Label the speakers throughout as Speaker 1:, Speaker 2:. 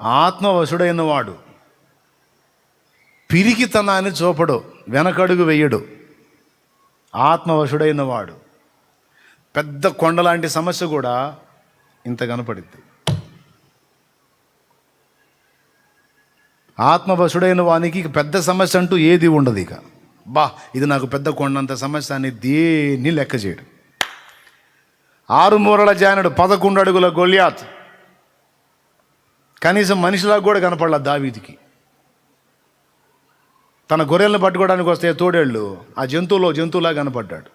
Speaker 1: ఆత్మవశుడైన వాడు పిరికితనాన్ని చూపడు, వెనకడుగు వెయ్యడు. ఆత్మవశుడైన వాడు పెద్ద కొండలాంటి సమస్య కూడా ఇంత కనపడుద్ది. ఆత్మవశుడైన వానికి పెద్ద సమస్య అంటూ ఏది ఉండదు. ఇక ఇది నాకు పెద్ద కొండంత సమస్య అని దేన్ని లెక్క చేయడు. 6 మూరల జానుడు 11 అడుగుల గొల్యాత్ కనీసం మనిషిలా కూడా కనపడలా దావీదుకి. తన గొర్రెలను పట్టుకోవడానికి వస్తే తోడేళ్ళు ఆ జంతువులా కనపడ్డాడు.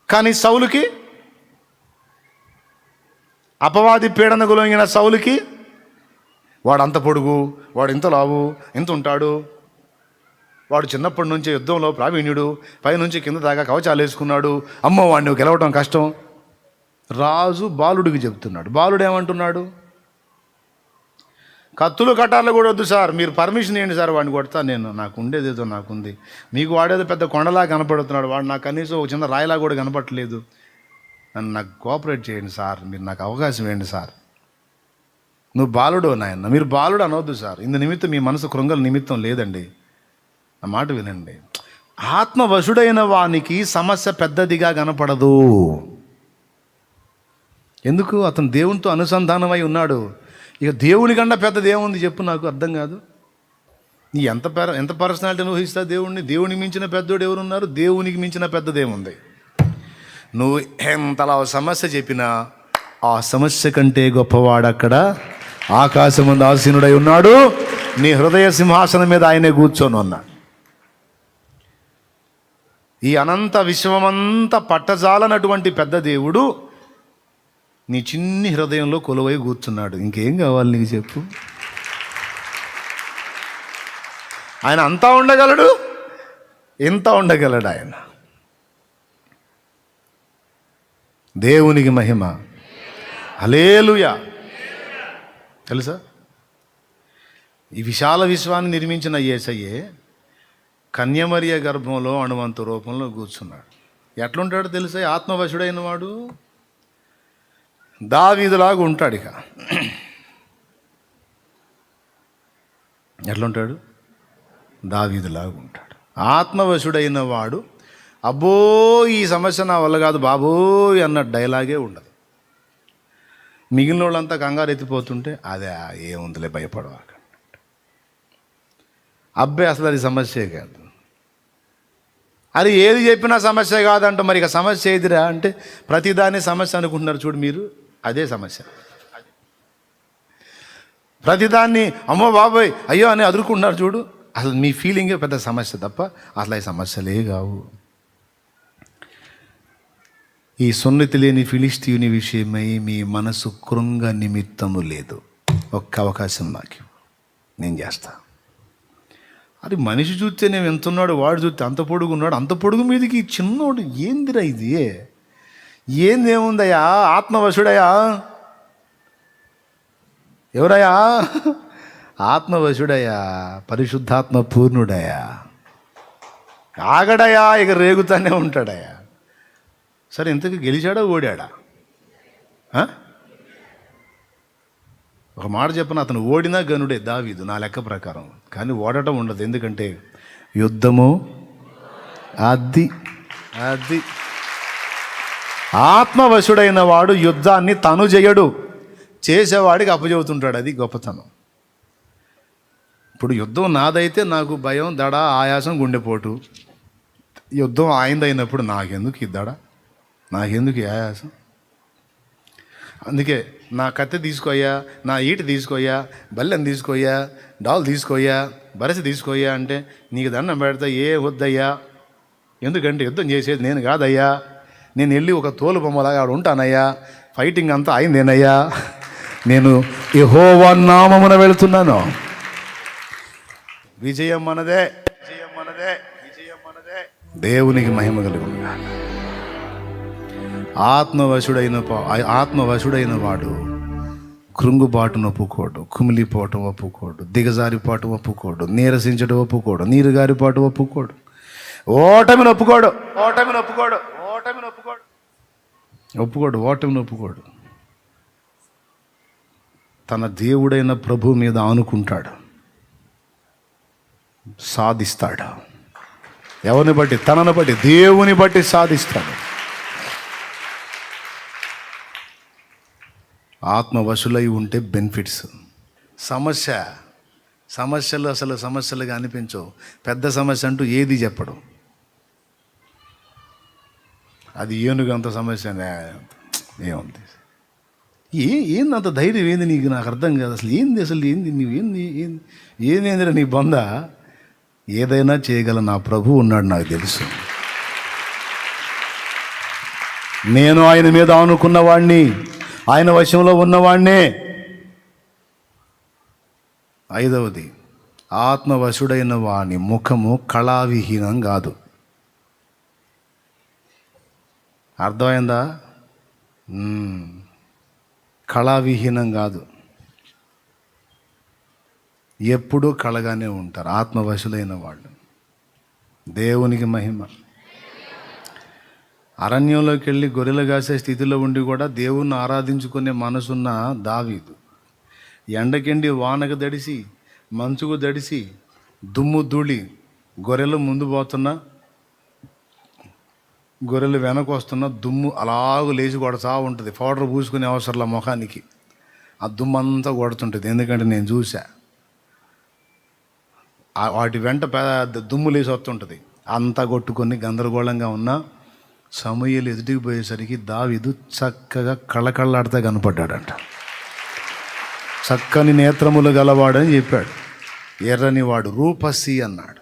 Speaker 1: కానీ సౌలుకి, అపవాది పీడనకు లొంగిన సౌలుకి, వాడు అంత పొడుగు, వాడు ఇంత లావు, ఇంత ఉంటాడు, వాడు చిన్నప్పటి నుంచి యుద్ధంలో ప్రావీణ్యుడు, పైనుంచి కింద దాకా కవచాలు వేసుకున్నాడు, అమ్మో వాడిని గెలవటం కష్టం. రాజు బాలుడికి చెప్తున్నాడు. బాలుడు ఏమంటున్నాడు? కత్తులు కట్టార్లు కూడా వద్దు సార్, మీరు పర్మిషన్ ఇవ్వండి సార్, వాడిని కొడతా నేను, నాకు ఉండేదేదో నాకుంది. మీకు వాడేదో పెద్ద కొండలా కనపడుతున్నాడు, వాడు నాకు కనీసం ఒక చిన్న రాయిలా కూడా కనపడట్లేదు, నన్ను నాకు కోఆపరేట్ చేయండి సార్, మీరు నాకు అవకాశం ఇవ్వండి సార్. నువ్వు బాలుడు నాయన, మీరు బాలుడు అనవద్దు సార్, ఇందు నిమిత్తం మీ మనసు కృంగల నిమిత్తం లేదండి, నా మాట వినండి. ఆత్మవశుడైన వానికి సమస్య పెద్దదిగా కనపడదు. ఎందుకు? అతను దేవునితో అనుసంధానమై ఉన్నాడు. ఇక దేవుని కన్నా పెద్దదేముంది చెప్పు, నాకు అర్థం కాదు. నీ ఎంత పర్సనాలిటీ ఊహిస్తావు దేవుణ్ణి? దేవునికి మించిన పెద్దోడు ఎవరున్నారు? దేవునికి మించిన పెద్దదేముంది? నువ్వు ఎంతలా సమస్య చెప్పినా ఆ సమస్య కంటే గొప్పవాడు అక్కడ ఆకాశమందు ఆసీనుడై ఉన్నాడు, నీ హృదయ సింహాసనం మీద ఆయనే కూర్చొని ఉన్నాడు. ఈ అనంత విశ్వమంతా పట్టజాలనటువంటి పెద్ద దేవుడు నీ చిన్ని హృదయంలో కొలువై కూర్చున్నాడు. ఇంకేం కావాలి నీకు చెప్పు? ఆయన అంతా ఉండగలడు, ఇంత ఉండగలడు ఆయన. దేవునికి మహిమ, హల్లెలూయా. తెలుసా, ఈ విశాల విశ్వాన్ని నిర్మించిన యేసయ్యే కన్యమరియ గర్భంలో అణువంతు రూపంలో కూర్చున్నాడు. ఎట్లుంటాడు తెలుసా? ఆత్మవశుడైన వాడు దావీదులాగా ఉంటాడు. ఇక ఎట్లుంటాడు? దావీదులాగా ఉంటాడు. ఆత్మవశుడైన వాడు అబ్బో ఈ సమస్య నా వల్ల కాదు బాబోయ్ అన్న డైలాగే ఉండదు. మిగిలిన వాళ్ళంతా కంగారు ఎత్తిపోతుంటే అదే ఏముందిలే భయపడవాక, అబ్బాయి అసలు అది సమస్యే కాదు, అది ఏది చెప్పినా సమస్య కాదంట. మరి ఇక సమస్య ఏదిరా అంటే ప్రతిదాన్ని సమస్య అనుకుంటున్నారు చూడు మీరు, అదే సమస్య. ప్రతిదాన్ని అమ్మో బాబోయ్ అయ్యో అని అదురుకుంటున్నారు చూడు, అసలు మీ ఫీలింగే పెద్ద సమస్య తప్ప అసలు ఈ సమస్యలే కావు. ఈ సున్నతి లేని ఫిలిష్తీయుని విషయమై మీ మనసు కృంగ నిమిత్తము లేదు. ఒక్క అవకాశం నాకు, నేను చేస్తా. అది మనిషి చూస్తే నేను ఎంతున్నాడు, వాడు చూస్తే అంత పొడుగు ఉన్నాడు, అంత పొడుగు మీదకి చిన్నోడు ఏందిరా ఇది? ఏందేముందయ్యా? ఆత్మవశుడయా? ఎవరయ్యా? ఆత్మవశుడయ్యా, పరిశుద్ధాత్మ పూర్ణుడయా, ఆగడయా, ఇక రేగుతానే ఉంటాడయా. సరే, ఇంతకు గెలిచాడా ఓడాడా? ఒక మాట చెప్పను, అతను ఓడినా గనుడే దావీదు నా లెక్క ప్రకారం, కానీ ఓడటం ఉండదు. ఎందుకంటే యుద్ధము అది ఆత్మవశుడైన వాడు యుద్ధాన్ని తను చేయడు, చేసేవాడికి అప్పచెబుతుంటాడు. అది గొప్పతనం. ఇప్పుడు యుద్ధం నాదైతే నాకు భయం, దడ, ఆయాసం, గుండెపోటు. యుద్ధం ఆయనదైనప్పుడు నాకెందుకు ఈ దడ, నాకెందుకు ఈ ఆయాసం? అందుకే నా కత్తి తీసుకోయా, నా ఈట తీసుకోయా, బల్లెం తీసుకోయా, డాల్ తీసుకోయా, బరసి తీసుకోయా అంటే నీకు దండం పెడతా, ఏ వద్దయ్యా. ఎందుకంటే యుద్ధం చేసేది నేను కాదయ్యా, నేను వెళ్ళి ఒక తోలు బొమ్మలాగా ఆడు ఉంటానయ్యా, ఫైటింగ్ అంతా అయిందేనయ్యా, నేను యెహోవా నామమున వెళుతున్నాను. విజయం మనదే, విజయం మనదే, విజయం మనదే. దేవునికి మహిమ కలుగునుగా. ఆత్మవశుడైన వాడు కృంగుబాటును ఒప్పుకోడు, కుమిలిపోవటం ఒప్పుకోడు, దిగజారిపాటు ఒప్పుకోడు, నీరసించడం ఒప్పుకోడు, నీరుగారిపాటు ఒప్పుకోడు, ఓటమిని ఒప్పుకోడు, ఓటమిని ఒప్పుకోడు, ఓటమిని ఒప్పుకోడు, ఒప్పుకోడు, ఓటమిని ఒప్పుకోడు. తన దేవుడైన ప్రభు మీద ఆనుకుంటాడు, సాధిస్తాడు. ఎవరిని బట్టి? తనను బట్టి, దేవుని బట్టి సాధిస్తాడు. ఆత్మవశులై ఉంటే బెనిఫిట్స్. సమస్యలు అసలు సమస్యలుగా అనిపించవు. పెద్ద సమస్య అంటూ ఏది చెప్పడం. అది ఏనుగంత సమస్య ఏముంది? ఏంది అంత ధైర్యం? ఏంది నీకు? నాకు అర్థం కాదు అసలు. ఏంది ఏదేందిరా నీ బొంద? ఏదైనా చేయగల నా ప్రభు ఉన్నాడు, నాకు తెలుసు. నేను ఆయన మీద ఆనుకున్నవాణ్ణి, ఆయన వశంలో ఉన్నవాణ్ణే. 5వది, ఆత్మవశుడైన వాని ముఖము కళావిహీనం కాదు. అర్థమైందా? కళావిహీనం కాదు. ఎప్పుడూ కళగానే ఉంటారు ఆత్మవశులైన వాళ్ళు. దేవునికి మహిమ. అరణ్యంలోకి వెళ్ళి గొర్రెలు కాసే స్థితిలో ఉండి కూడా దేవుణ్ణి ఆరాధించుకునే మనసున్న దావీదు ఎండకెండి వానకు దడిసి మంచుకు దడిసి దుమ్ము ధూళి, గొర్రెలు ముందు పోతున్నా గొర్రెలు వెనక వస్తున్న దుమ్ము అలాగూ లేచి కొడతా ఉంటుంది. పౌడర్ పూసుకునే అవసరంలా ముఖానికి. ఆ దుమ్ము అంతా కొడుతుంటుంది. ఎందుకంటే నేను చూసా, వాటి వెంట పెద్ద దుమ్ము లేచి వస్తుంటుంది. అంతా కొట్టుకొని గందరగోళంగా ఉన్న సమూయేలు ఎదుటికి పోయేసరికి దావీదు చక్కగా కళ్ళకళ్ళాడితే కనపడ్డాడంట. చక్కని నేత్రములు గలవాడని చెప్పాడు. ఎర్రని వాడు, రూపసి అన్నాడు.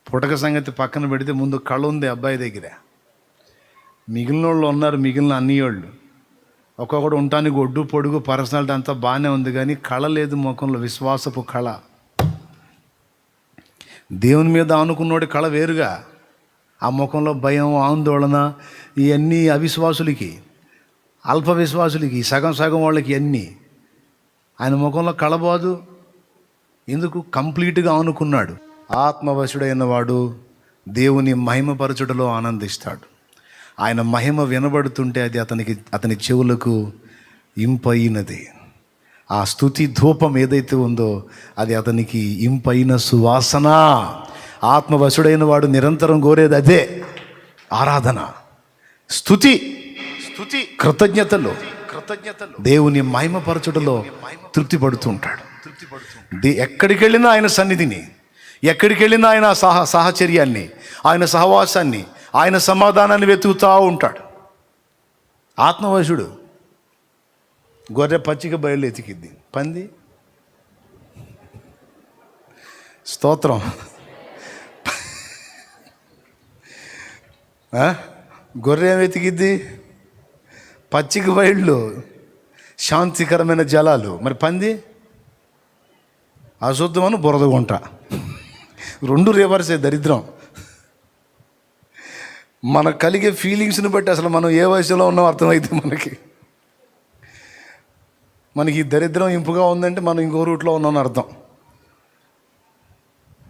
Speaker 1: పుటక సంగతి పక్కన పెడితే ముందు కళ ఉంది అబ్బాయి దగ్గర. మిగిలిన వాళ్ళు ఉన్నారు, మిగిలిన అన్నియోళ్ళు. ఒక్కొక్కడు ఉండటానికి ఒడ్డు పొడుగు పర్సనాలిటీ అంతా బాగానే ఉంది, కానీ కళ లేదు ముఖంలో, విశ్వాసపు కళ. దేవుని మీద ఆనుకున్నోడి కళ వేరుగా. ఆ ముఖంలో భయం, ఆందోళన, ఇవన్నీ అవిశ్వాసులకి, అల్ప విశ్వాసులకి, సగం వాళ్ళకి అన్నీ. ఆయన ముఖంలో కళబాదు. ఎందుకు? కంప్లీట్గా ఆనుకున్నాడు. ఆత్మవశుడైన వాడు దేవుని మహిమపరచుటలో ఆనందిస్తాడు. ఆయన మహిమ వినబడుతుంటే అది అతని చెవులకు ఇంపైనది. ఆ స్తుతి ధూపం ఏదైతే ఉందో అది అతనికి ఇంపైన సువాసన. ఆత్మవశుడైన వాడు నిరంతరం కోరేది అదే, ఆరాధన, స్తుతి, కృతజ్ఞతలు. దేవుని మహిమపరచుటలో తృప్తి పడుతుంటాడు. ఎక్కడికి వెళ్ళినా ఆయన సన్నిధిని, ఎక్కడికి వెళ్ళినా ఆయన సాహచర్యాన్ని, ఆయన సహవాసాన్ని, ఆయన సమాధానాన్ని వెతుకుతూ ఉంటాడు. ఆత్మవశుడు. గొర్రె పచ్చిక బయలు ఎతికిద్ది, పంది స్తోత్రం. గొర్రె ఏమి వెతికిద్ది? పచ్చిక బయళ్ళు, శాంతికరమైన జలాలు. మరి పంది అశుద్ధమను బురదగుంట. రెండు రివర్సే దరిద్రం. మనకు కలిగే ఫీలింగ్స్ని బట్టి అసలు మనం ఏ వయసులో ఉన్నామో అర్థమైతే మనకి ఈ దరిద్రం ఇంపుగా ఉందంటే మనం ఇంకో రూట్లో ఉన్నామని అర్థం.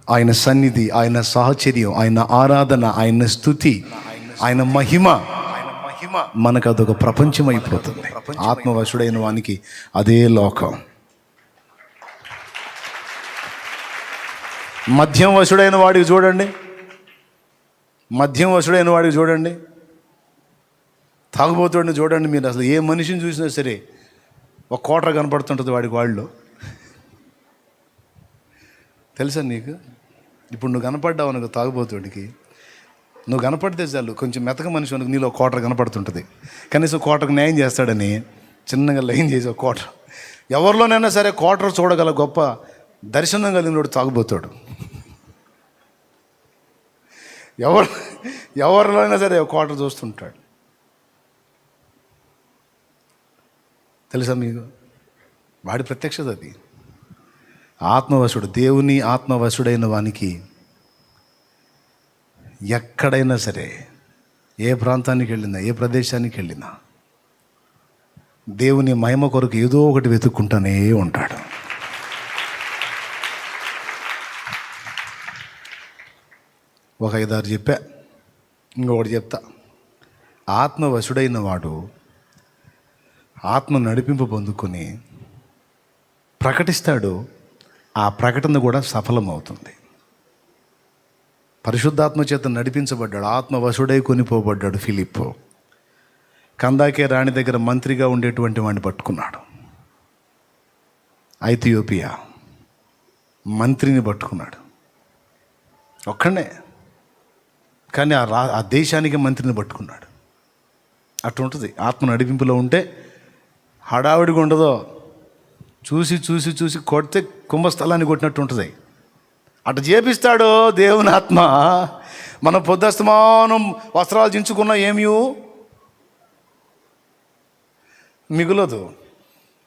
Speaker 1: ఆయన సన్నిధి, ఆయన సాహచర్యం, ఆయన ఆరాధన, ఆయన స్తుతి, ఆయన మహిమ మనకు అదొక ప్రపంచం అయిపోతుంది. ఆత్మవశుడైన వానికి అదే లోకం. మద్యం వశుడైన వాడికి చూడండి, తాగుబోతుడిని చూడండి. మీరు అసలు ఏ మనిషిని చూసినా సరే ఒక కోటర కనపడుతుంటుంది వాడికి. వాళ్ళు తెలుసా నీకు? ఇప్పుడు నువ్వు కనపడ్డావు అనుకో తాగుబోతుడికి, నువ్వు కనపడితే చాలు, కొంచెం మెతక మనిషి అనుకో నీలో కోటర కనపడుతుంటుంది. కనీసం కోటకు న్యాయం చేస్తాడని చిన్నగా లైన్ చేసి ఒక కోటర. ఎవరిలోనైనా సరే కోటర చూడగల గొప్ప దర్శనం కలిగినోడు తాగుబోతాడు. ఎవరిలో అయినా సరే కోటర చూస్తుంటాడు. తెలుసా మీకు? వాడి ప్రత్యక్షత అది. ఆత్మవశుడు, దేవుని ఆత్మవశుడైన వానికి ఎక్కడైనా సరే, ఏ ప్రాంతానికి వెళ్ళినా, ఏ ప్రదేశానికి వెళ్ళినా దేవుని మహిమ కొరకు ఏదో ఒకటి వెతుక్కుంటూనే ఉంటాడు. ఒక 5-6 చెప్పా, ఇంకొకటి చెప్తా. ఆత్మవశుడైన వాడు ఆత్మ నడిపింపు పొందుకొని ప్రకటిస్తాడో ఆ ప్రకటన కూడా సఫలమవుతుంది. పరిశుద్ధాత్మ చేత నడిపించబడ్డాడు, ఆత్మవశుడై కొనిపోబడ్డాడు ఫిలిప్పు. కందాకే రాణి దగ్గర మంత్రిగా ఉండేటువంటి వాడిని పట్టుకున్నాడు. ఐథియోపియా మంత్రిని పట్టుకున్నాడు, ఒక్కడే. కానీ ఆ దేశానికి మంత్రిని పట్టుకున్నాడు. అట్లా ఉంటుంది ఆత్మ నడిపింపులో ఉంటే. హడావిడిగా ఉండదో, చూసి చూసి చూసి కొడితే కుంభస్థలాన్ని కొట్టినట్టు ఉంటుంది. అటు చేపిస్తాడు దేవుని ఆత్మ. మనం పొద్దస్తమానం వస్త్రాలు చించుకున్న ఏమీ మిగులదు.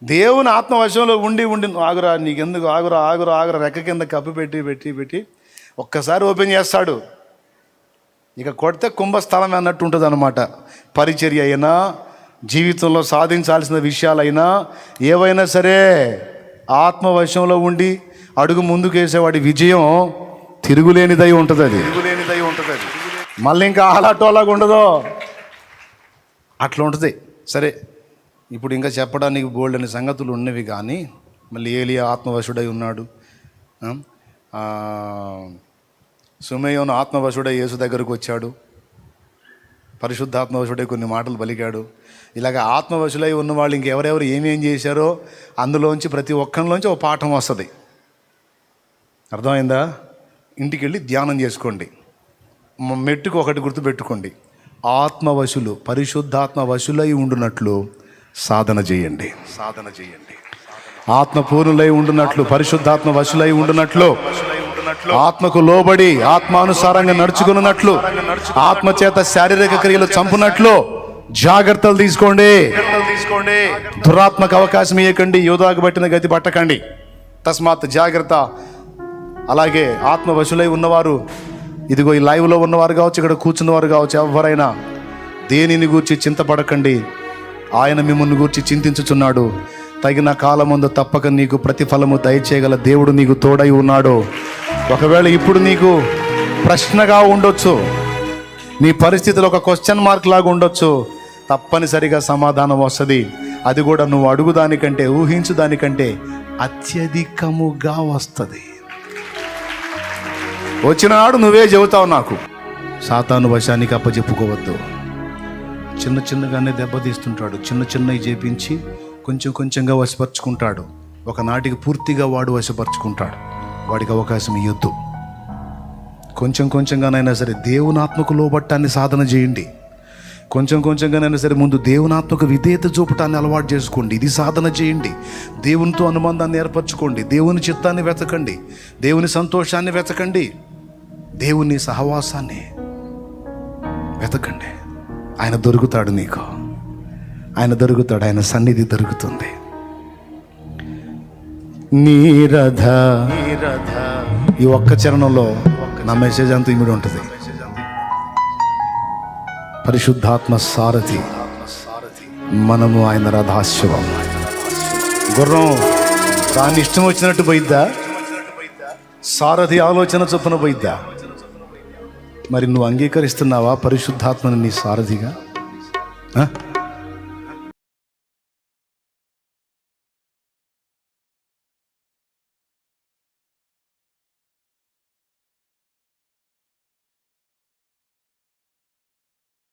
Speaker 1: దేవుని ఆత్మవశంలో ఉండి ఉండి ఆగురా, నీకెందుకు, ఆగురా ఆగురా ఆగురా, రెక్క కింద కప్పు పెట్టి పెట్టి పెట్టి ఒక్కసారి ఓపెన్ చేస్తాడు. ఇక కొడితే కుంభస్థలం అన్నట్టు ఉంటుంది అన్నమాట. పరిచర్య అయినా, జీవితంలో సాధించాల్సిన విషయాలైనా, ఏవైనా సరే ఆత్మవశంలో ఉండి అడుగు ముందుకు వేసేవాడి విజయం తిరుగులేనిదై ఉంటుంది. అది మళ్ళీ ఇంకా ఆలాటోలాగా ఉండదు, అట్లా ఉంటుంది. సరే, ఇప్పుడు ఇంకా చెప్పడానికి బోల్డ్ అనే సంగతులు ఉన్నవి. కానీ మళ్ళీ ఏలియా ఆత్మవశుడై ఉన్నాడు. సుమేయోను ఆత్మవశుడై యేసు దగ్గరకు వచ్చాడు. పరిశుద్ధాత్మవశుడై కొన్ని మాటలు పలికాడు. ఇలాగ ఆత్మవశులై ఉన్నవాళ్ళు ఇంకెవరెవరు ఏమేం చేశారో అందులోంచి ప్రతి ఒక్కరిలోంచి ఒక పాఠం వస్తుంది. అర్థమైందా? ఇంటికి వెళ్ళి ధ్యానం చేసుకోండి. మెట్టుకు ఒకటి గుర్తుపెట్టుకోండి, ఆత్మవశులు పరిశుద్ధాత్మ వశులై ఉండునట్లు సాధన చేయండి. ఆత్మపూర్ణులై ఉండునట్లు, పరిశుద్ధాత్మ వశులై ఉండునట్లు, ఆత్మకు లోబడి ఆత్మానుసారంగా నడుచుకున్నట్లు, ఆత్మ చేత శారీరక క్రియలు చంపునట్లు జాగ్రత్తలు తీసుకోండి. దురాత్మకు అవకాశం ఇవ్వకండి, యోధాకు పట్టిన గతి పట్టకండి. తస్మాత్ జాగ్రత్త. అలాగే ఆత్మవశులై ఉన్నవారు, ఇదిగో ఈ లైవ్లో ఉన్నవారు కావచ్చు, ఇక్కడ కూర్చున్నవారు కావచ్చు, ఎవరైనా దేనిని గూర్చి చింతపడకండి. ఆయన మిమ్మల్ని గూర్చి చింతించుచున్నాడు. తగిన కాలమందు తప్పక నీకు ప్రతిఫలము దయచేయగల దేవుడు నీకు తోడై ఉన్నాడు. ఒకవేళ ఇప్పుడు నీకు ప్రశ్నగా ఉండొచ్చు, నీ పరిస్థితులు ఒక క్వశ్చన్ మార్క్ లాగా ఉండొచ్చు, తప్పనిసరిగా సమాధానం వస్తుంది. అది కూడా నువ్వు అడుగుదానికంటే, ఊహించు దానికంటే అత్యధికముగా వస్తుంది. వచ్చినాడు నువ్వే చెబుతావు నాకు. సాతాను వశానికి అప్పచెప్పుకోవద్దు. చిన్న చిన్నగానే దెబ్బతీస్తుంటాడు, చిన్న చిన్నవి చేపించి కొంచెం కొంచెంగా వశపరుచుకుంటాడు. ఒకనాటికి పూర్తిగా వాడు వశపరుచుకుంటాడు. వాడికి అవకాశం ఇవ్వద్దు. కొంచెం కొంచెంగానైనా సరే దేవుని ఆత్మకు లోబట్టాన్ని సాధన చేయండి. కొంచెం కొంచెంగానైనా సరే ముందు దేవుని ఆత్మకు విధేయత చూపటాన్ని అలవాటు చేసుకోండి. ఇది సాధన చేయండి. దేవునితో అనుబంధాన్ని ఏర్పరచుకోండి. దేవుని చిత్తాన్ని వెతకండి, దేవుని సంతోషాన్ని వెతకండి, దేవుని సహవాసాన్ని వెతకండి. ఆయన దొరుకుతాడు నీకు, ఆయన దొరుకుతాడు, ఆయన సన్నిధి దొరుకుతుంది. నీరథ ఈ ఒక్క చరణంలో నా మెసేజ్ అంతా ఇమిడి ఉంటుంది. పరిశుద్ధాత్మ సారథి, మనము ఆయన రథాశ్వం. గుర్రం దాని ఇష్టం వచ్చినట్టు పోయిద్దా? సారథి ఆలోచన చొప్పున పోయిద్దా? మరి నువ్వు అంగీకరిస్తున్నావా పరిశుద్ధాత్మని నీ సారథిగా?